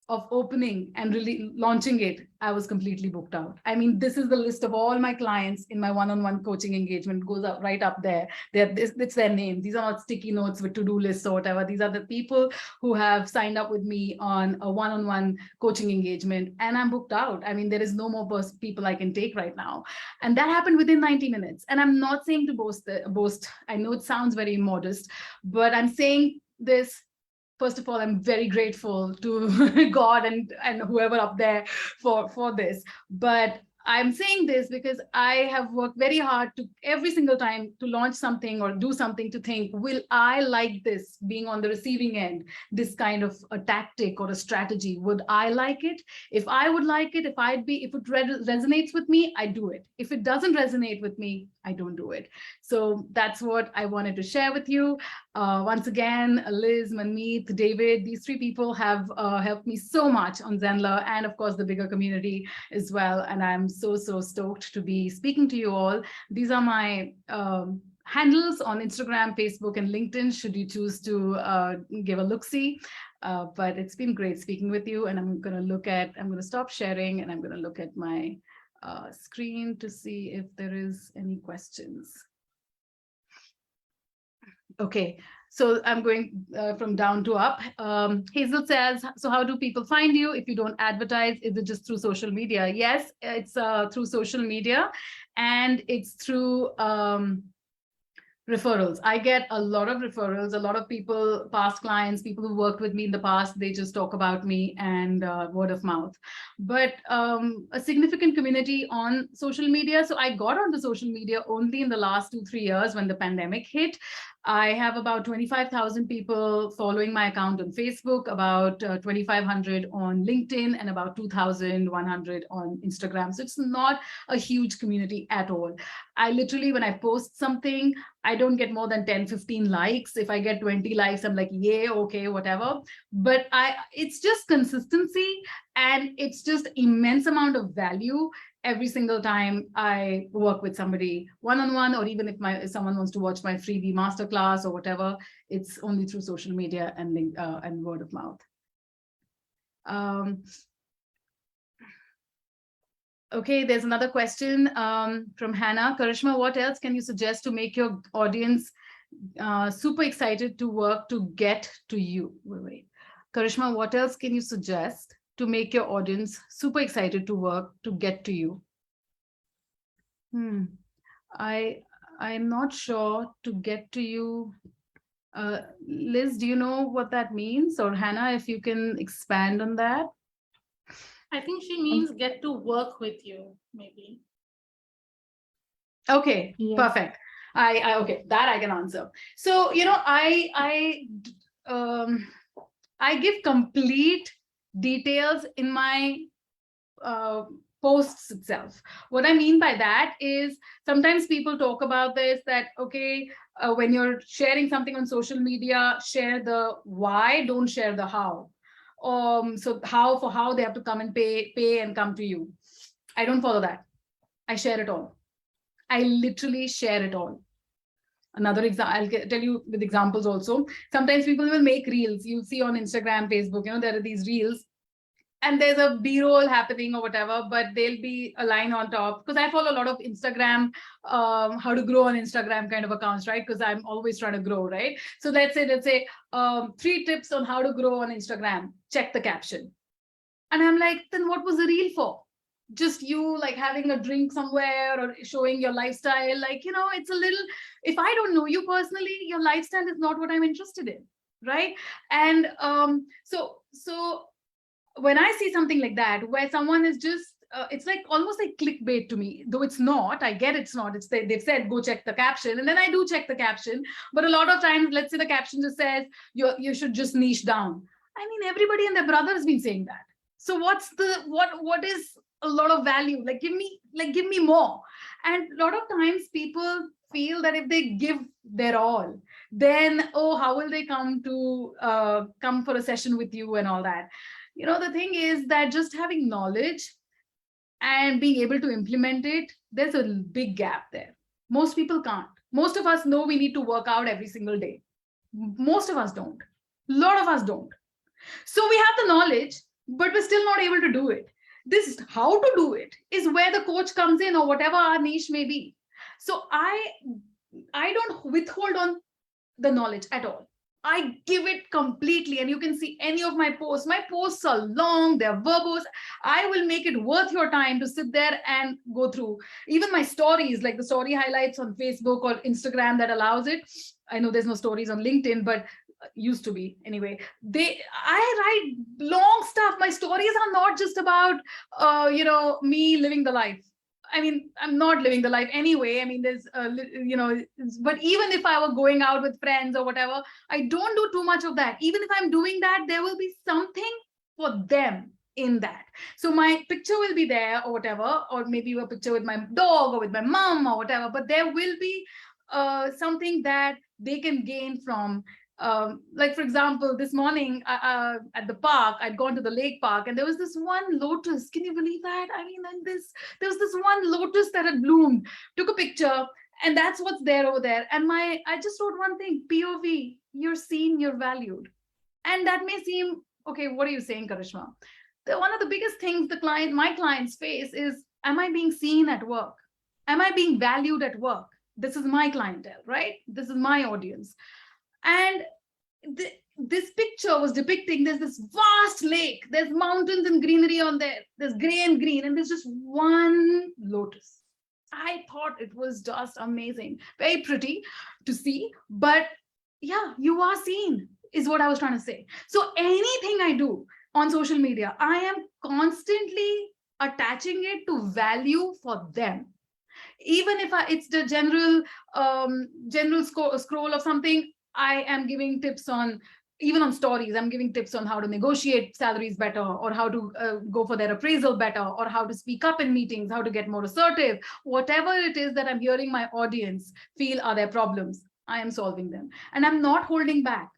of opening and really launching it, I was completely booked out. I mean, this is the list of all my clients in my one-on-one coaching engagement. It goes up right up there. It's their name. These are not sticky notes with to-do lists or whatever. These are the people who have signed up with me on a one-on-one coaching engagement, and I'm booked out. I mean, there is no more people I can take right now. And that happened within 90 minutes. And I'm not saying to boast. I know it sounds very modest, but I'm saying this. First of all, I'm very grateful to God and whoever up there for this. But I'm saying this because I have worked very hard to every single time to launch something or do something to think, will I like this being on the receiving end, this kind of a tactic or a strategy? Would I like it? If I would like it, if it resonates with me, I do it. If it doesn't resonate with me, I don't do it. So that's what I wanted to share with you. Once again, Liz, Manmeet, David, these 3 people have helped me so much on Zenler, and of course the bigger community as well. And I'm so stoked to be speaking to you all. These are my handles on Instagram, Facebook, and LinkedIn, should you choose to give a look-see. But it's been great speaking with you, and I'm going to stop sharing, and I'm going to look at my screen to see if there is any questions. Okay, so I'm going from down to up. Hazel says, so how do people find you if you don't advertise? Is it just through social media? Yes, it's through social media, and it's through referrals. I get a lot of referrals, a lot of people, past clients, people who worked with me in the past, they just talk about me, and word of mouth. But a significant community on social media. So I got onto social media only in the last 2-3 years when the pandemic hit. I have about 25,000 people following my account on Facebook, about 2,500 on LinkedIn, and about 2,100 on Instagram. So it's not a huge community at all. I literally, when I post something, I don't get more than 10, 15 likes. If I get 20 likes, I'm like, yeah, okay, whatever. But it's just consistency, and it's just immense amount of value every single time I work with somebody one-on-one, or even if someone wants to watch my freebie masterclass or whatever, it's only through social media and word of mouth. Okay, there's another question from Hannah. Karishma, what else can you suggest to make your audience super excited to work to get to you? Wait. Karishma, what else can you suggest to make your audience super excited to work to get to you? I'm not sure. To get to you. Liz, do you know what that means? Or Hannah, if you can expand on that. I think she means get to work with you, maybe. Okay, yeah. Perfect. Okay, that I can answer. So, I give complete details in my posts itself. What I mean by that is, sometimes people talk about this, that, okay, when you're sharing something on social media, share the why, don't share the how. So how they have to come and pay and come to you. I don't follow that. I share it all. I literally share it all. Another example, I'll tell you with examples also. Sometimes people will make reels. You see on Instagram, Facebook, there are these reels, and there's a B-roll happening or whatever, but there'll be a line on top, because I follow a lot of Instagram, how to grow on Instagram kind of accounts, right? Because I'm always trying to grow, right? So let's say 3 tips on how to grow on Instagram. Check the caption. And I'm like, then what was the reel for? Just you like having a drink somewhere or showing your lifestyle? Like, it's a little, if I don't know you personally, your lifestyle is not what I'm interested in, right? And so when I see something like that, where someone is just, it's like almost like clickbait to me, though it's not. I get it's not. They've said, go check the caption. And then I do check the caption. But a lot of times, let's say the caption just says, you should just niche down. I mean, everybody and their brother has been saying that. So what is a lot of value? Like, give me more. And a lot of times people feel that if they give their all, then, oh, how will they come for a session with you and all that? The thing is that just having knowledge and being able to implement it, there's a big gap there. Most people can't. Most of us know we need to work out every single day. Most of us don't. A lot of us don't. So we have the knowledge, but we're still not able to do it. This how to do it is where the coach comes in, or whatever our niche may be. So I don't withhold on the knowledge at all. I give it completely, and you can see any of my posts. My posts are long, they're verbose. I will make it worth your time to sit there and go through. Even my stories, like the story highlights on Facebook or Instagram that allows it. I know there's no stories on LinkedIn, but used to be anyway. I write long stuff. My stories are not just about me living the life. I mean, I'm not living the life anyway. I mean, there's but even if I were going out with friends or whatever, I don't do too much of that. Even if I'm doing that, there will be something for them in that. So my picture will be there or whatever, or maybe a picture with my dog or with my mom or whatever, but there will be something that they can gain from. Like, for example, this morning at the park, I'd gone to the lake park, and there was this one lotus. Can you believe that? I mean, there was this one lotus that had bloomed. Took a picture, and that's what's there over there. And I just wrote one thing: POV. You're seen, you're valued. And that may seem okay. What are you saying, Karishma? One of the biggest things my clients face is: am I being seen at work? Am I being valued at work? This is my clientele, right? This is my audience. And this picture was depicting there's this vast lake, there's mountains and greenery on there, there's gray and green, and there's just one lotus. I thought it was just amazing, very pretty to see. But yeah, you are seen, is what I was trying to say. So anything I do on social media, I am constantly attaching it to value for them. Even if it's the general scroll of something, I am giving tips on, even on stories, I'm giving tips on how to negotiate salaries better, or how to go for their appraisal better, or how to speak up in meetings, how to get more assertive. Whatever it is that I'm hearing my audience feel are their problems, I am solving them. And I'm not holding back.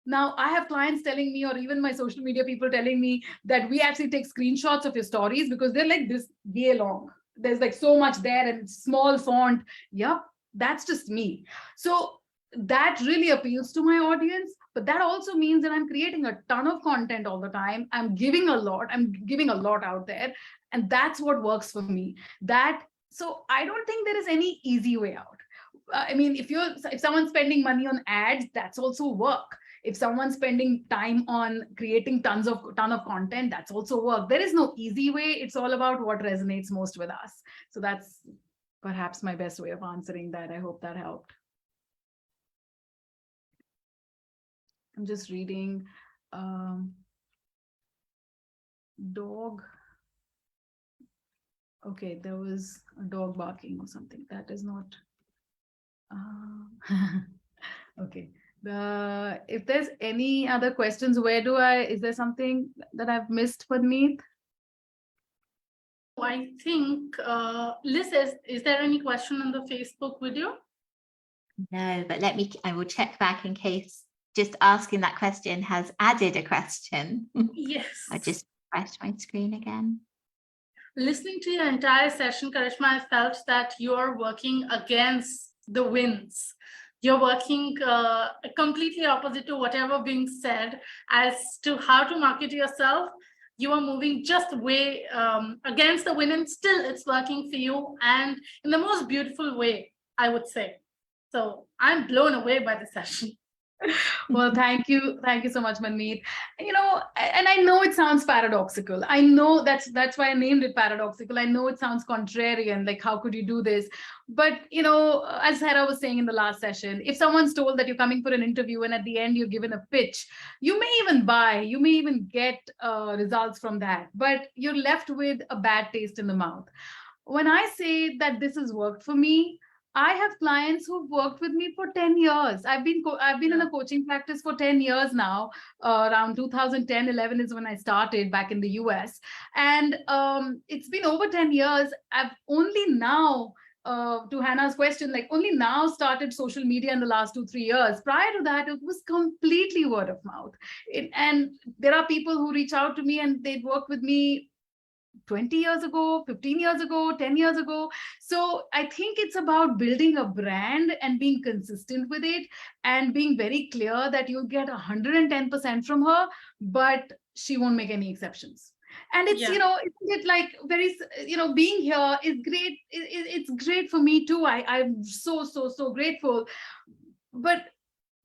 Now, I have clients telling me, or even my social media people telling me, that we actually take screenshots of your stories because they're like this way long. There's like so much there and small font. Yep, that's just me. So that really appeals to my audience, but that also means that I'm creating a ton of content all the time. I'm giving a lot out there, and that's what works for me. So I don't think there is any easy way out. I mean, if someone's spending money on ads, that's also work. If someone's spending time on creating ton of content, that's also work. There is no easy way. It's all about what resonates most with us. So that's perhaps my best way of answering that. I hope that helped. I'm just reading. Dog. Okay, there was a dog barking or something. That is not. Okay. If there's any other questions, is there something that I've missed, Padmeet? I think, Liz, is there any question on the Facebook video? No, but I will check back in case just asking that question has added a question. Yes. I just refreshed my screen again. Listening to your entire session, Karishma, I felt that you're working against the winds. You're working completely opposite to whatever being said as to how to market yourself. You are moving just way against the wind, and still it's working for you, and in the most beautiful way, I would say. So I'm blown away by the session. Well, thank you so much, Manmeet. And I know it sounds paradoxical. I know that's why I named it paradoxical. I know it sounds contrarian, like how could you do this? But as Hera was saying in the last session, if someone's told that you're coming for an interview and at the end you're given a pitch, you may even get results from that, but you're left with a bad taste in the mouth. When I say that this has worked for me, I have clients who've worked with me for 10 years. I've been in a coaching practice for 10 years now. Around 2010, 11 is when I started back in the US. And it's been over 10 years. I've only now, to Hannah's question, like only now started social media in the last 2-3 years. Prior to that, it was completely word of mouth. And there are people who reach out to me and they'd work with me 20 years ago, 15 years ago, 10 years ago. So I think it's about building a brand and being consistent with it and being very clear that you'll get 110% from her, but she won't make any exceptions. And it's, Yeah. Isn't it like very, being here is great. It's great for me too. I'm so grateful. But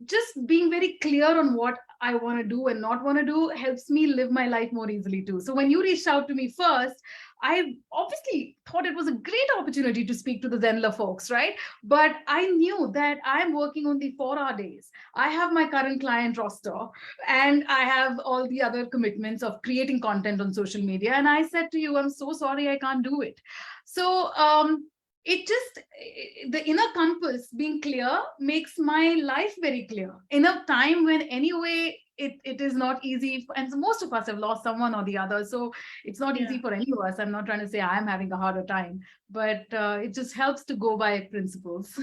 just being very clear on what I want to do and not want to do helps me live my life more easily too. So when you reached out to me first, I obviously thought it was a great opportunity to speak to the Zenler folks, right? But I knew that I'm working on the 4-hour days. I have my current client roster and I have all the other commitments of creating content on social media. And I said to you, I'm so sorry, I can't do it. So, the inner compass being clear makes my life very clear in a time when anyway it is not easy, and so most of us have lost someone or the other, so it's not easy for any of us. I'm not trying to say I'm having a harder time, but it just helps to go by principles.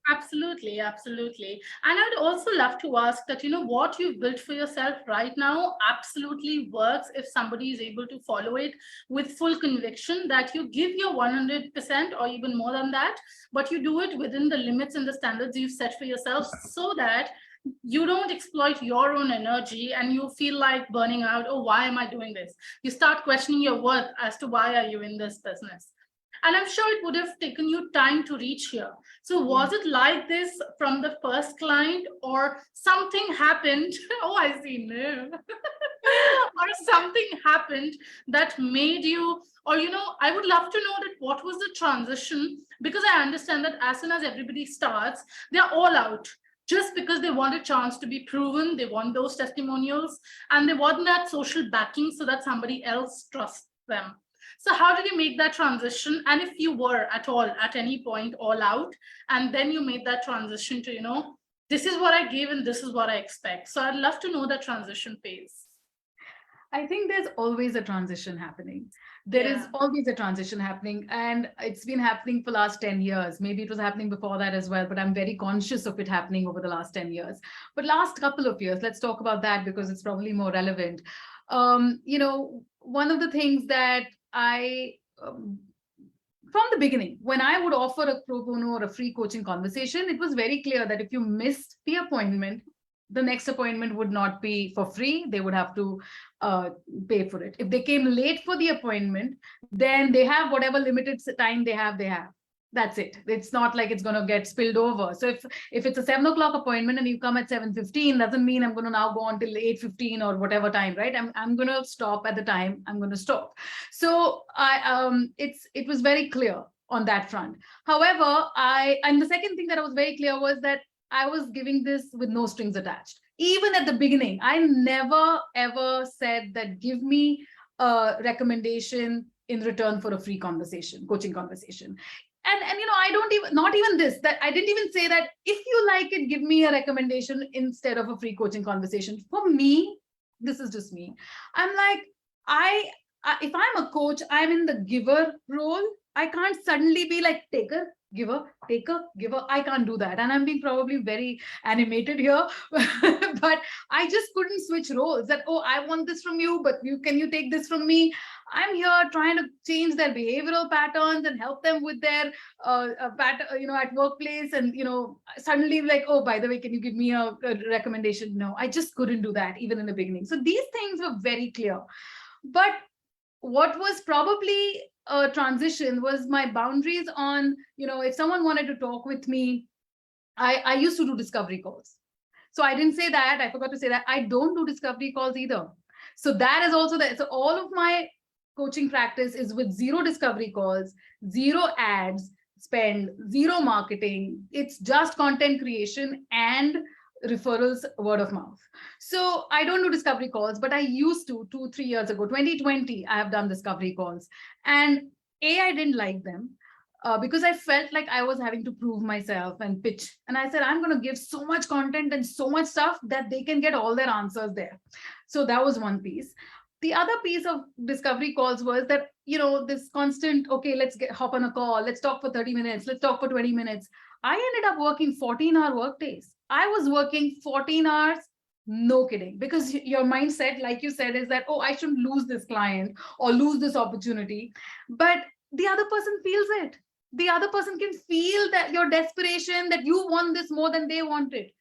Absolutely, absolutely. And I'd also love to ask that, what you've built for yourself right now absolutely works if somebody is able to follow it with full conviction, that you give your 100% or even more than that, but you do it within the limits and the standards you've set for yourself, so that you don't exploit your own energy and you feel like burning out. Oh, why am I doing this? You start questioning your worth as to why are you in this business. And I'm sure it would have taken you time to reach here. So was it like this from the first client, or something happened? Oh, I see, no. Or something happened that made you, or, I would love to know that what was the transition, because I understand that as soon as everybody starts, they're all out just because they want a chance to be proven. They want those testimonials and they want that social backing so that somebody else trusts them. So how did you make that transition? And if you were at all, at any point, all out, and then you made that transition to, this is what I gave and this is what I expect. So I'd love to know that transition phase. I think there's always a transition happening. There is always a transition happening, and it's been happening for the last 10 years. Maybe it was happening before that as well, but I'm very conscious of it happening over the last 10 years. But last couple of years, let's talk about that because it's probably more relevant. One of the things that I, from the beginning, when I would offer a pro bono or a free coaching conversation, it was very clear that if you missed the appointment, the next appointment would not be for free. They would have to pay for it. If they came late for the appointment, then they have whatever limited time they have. That's it. It's not like it's going to get spilled over. So if it's a 7 o'clock appointment and you come at 7:15, doesn't mean I'm going to now go on till 8:15 or whatever time, right? I'm going to stop at the time I'm going to stop. So it was very clear on that front. However, and the second thing that I was very clear was that I was giving this with no strings attached. Even at the beginning, I never ever said that give me a recommendation in return for a free conversation, coaching conversation. And I don't even, not even this, that I didn't even say that if you like it, give me a recommendation instead of a free coaching conversation. For me, this is just me. I'm like, if I'm a coach, I'm in the giver role. I can't suddenly be like taker, giver, taker, giver. I can't do that. And I'm being probably very animated here, but I just couldn't switch roles that, oh, I want this from you, but can you take this from me? I'm here trying to change their behavioral patterns and help them with their pattern, at workplace. And, suddenly like, oh, by the way, can you give me a recommendation? No, I just couldn't do that even in the beginning. So these things were very clear. But what was probably a transition was my boundaries on, if someone wanted to talk with me, I used to do discovery calls. So I didn't say that. I forgot to say that. I don't do discovery calls either. So that is also that. So all of my coaching practice is with 0 discovery calls, 0 ads spend, 0 marketing. It's just content creation and referrals, word of mouth. So I don't do discovery calls, but I used to 2-3 years ago, 2020, I have done discovery calls. And I didn't like them. because I felt like I was having to prove myself and pitch. And I said, I'm going to give so much content and so much stuff that they can get all their answers there. So that was one piece. The other piece of discovery calls was that, this constant, okay, let's hop on a call. Let's talk for 30 minutes. Let's talk for 20 minutes. I ended up working 14-hour workdays. I was working 14 hours. No kidding, because your mindset, like you said, is that, oh, I shouldn't lose this client or lose this opportunity. But the other person feels it. The other person can feel that your desperation, that you want this more than they want it.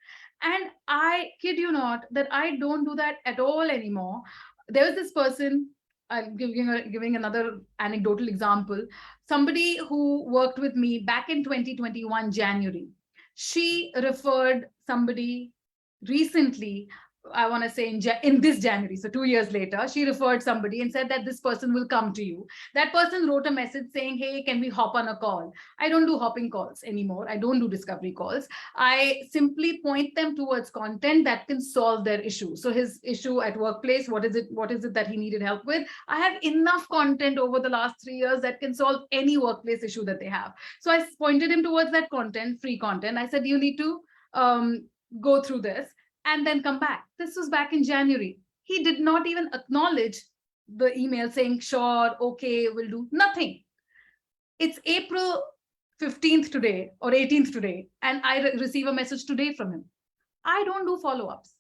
And I kid you not, that I don't do that at all anymore. There was this person, I'm giving another anecdotal example. Somebody who worked with me back in 2021 January. She referred somebody recently, I want to say in this January, so 2 years later, she referred somebody and said that this person will come to you. That person wrote a message saying, hey, can we hop on a call? I don't do hopping calls anymore. I don't do discovery calls. I simply point them towards content that can solve their issue. So his issue at workplace, what is it that he needed help with? I have enough content over the last 3 years that can solve any workplace issue that they have. So I pointed him towards that content, free content. I said, you need to go through this and then come back. This was back in January. He did not even acknowledge the email saying, sure, okay, we'll do nothing. It's April 15th today or 18th today, and I receive a message today from him. I don't do follow-ups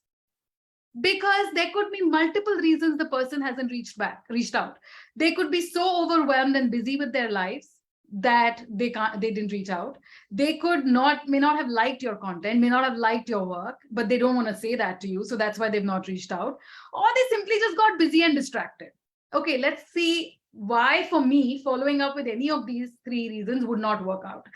because there could be multiple reasons the person hasn't reached out. They could be so overwhelmed and busy with their lives that they didn't reach out. They may not have liked your content, may not have liked your work, but they don't want to say that to you. So that's why they've not reached out. Or they simply just got busy and distracted. Okay, let's see why for me, following up with any of these 3 reasons would not work out.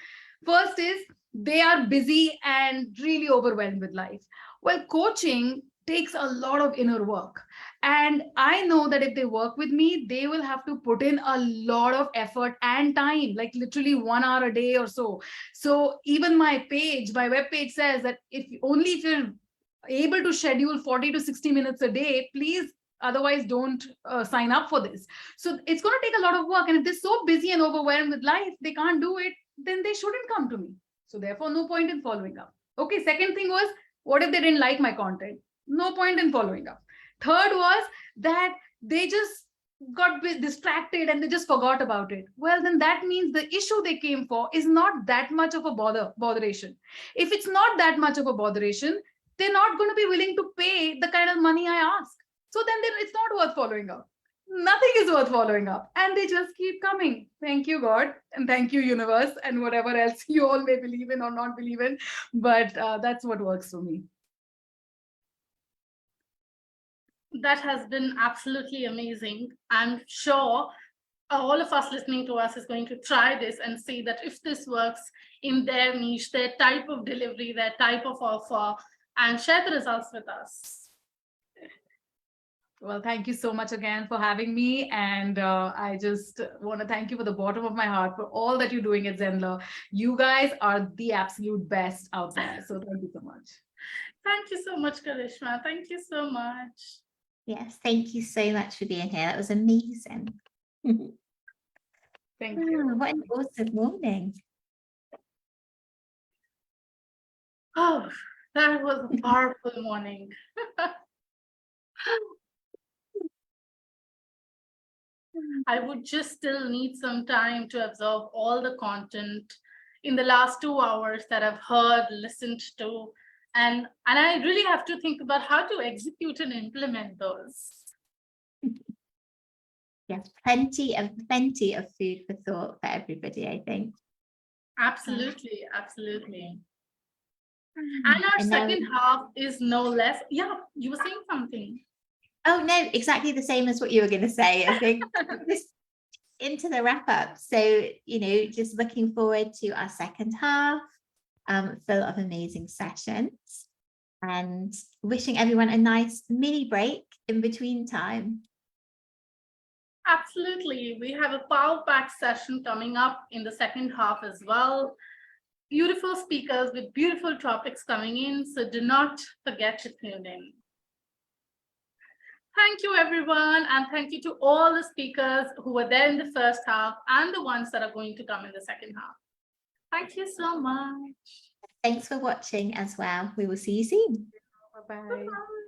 First is they are busy and really overwhelmed with life. Well, coaching takes a lot of inner work. And I know that if they work with me, they will have to put in a lot of effort and time, like literally 1 hour a day or so. So even my web page says that if you're able to schedule 40 to 60 minutes a day, please, otherwise don't sign up for this. So it's going to take a lot of work. And if they're so busy and overwhelmed with life, they can't do it, then they shouldn't come to me. So therefore, no point in following up. Okay, second thing was, what if they didn't like my content? No point in following up. Third was that they just got distracted and they just forgot about it. Well, then that means the issue they came for is not that much of a botheration. If it's not that much of a botheration, they're not going to be willing to pay the kind of money I ask. So then it's not worth following up. Nothing is worth following up. And they just keep coming. Thank you, God. And thank you, universe, and whatever else you all may believe in or not believe in. But that's what works for me. That has been absolutely amazing. I'm sure all of us listening to us is going to try this and see that if this works in their niche, their type of delivery, their type of offer, and share the results with us. Well, thank you so much again for having me. And I just want to thank you for the bottom of my heart for all that you're doing at Zenler. You guys are the absolute best out there. So thank you so much. Thank you so much, Karishma. Thank you so much. Yes, thank you so much for being here. That was amazing. Thank you. What an awesome morning. Oh, that was a powerful morning. I would just still need some time to absorb all the content in the last 2 hours that I've heard, listened to, and I really have to think about how to execute and implement those. Yes, plenty of food for thought for everybody, I think. Absolutely, absolutely. And our second half is no less. Yeah, you were saying something. Oh no, exactly the same as what you were going to say. I think just into the wrap up. So, just looking forward to our second half, full of amazing sessions, and wishing everyone a nice mini break in between time. Absolutely. We have a power-packed session coming up in the second half as well. Beautiful speakers with beautiful topics coming in, so do not forget to tune in. Thank you, everyone. And thank you to all the speakers who were there in the first half and the ones that are going to come in the second half. Thank you so much. Thanks for watching as well. We will see you soon. Bye-bye. Bye.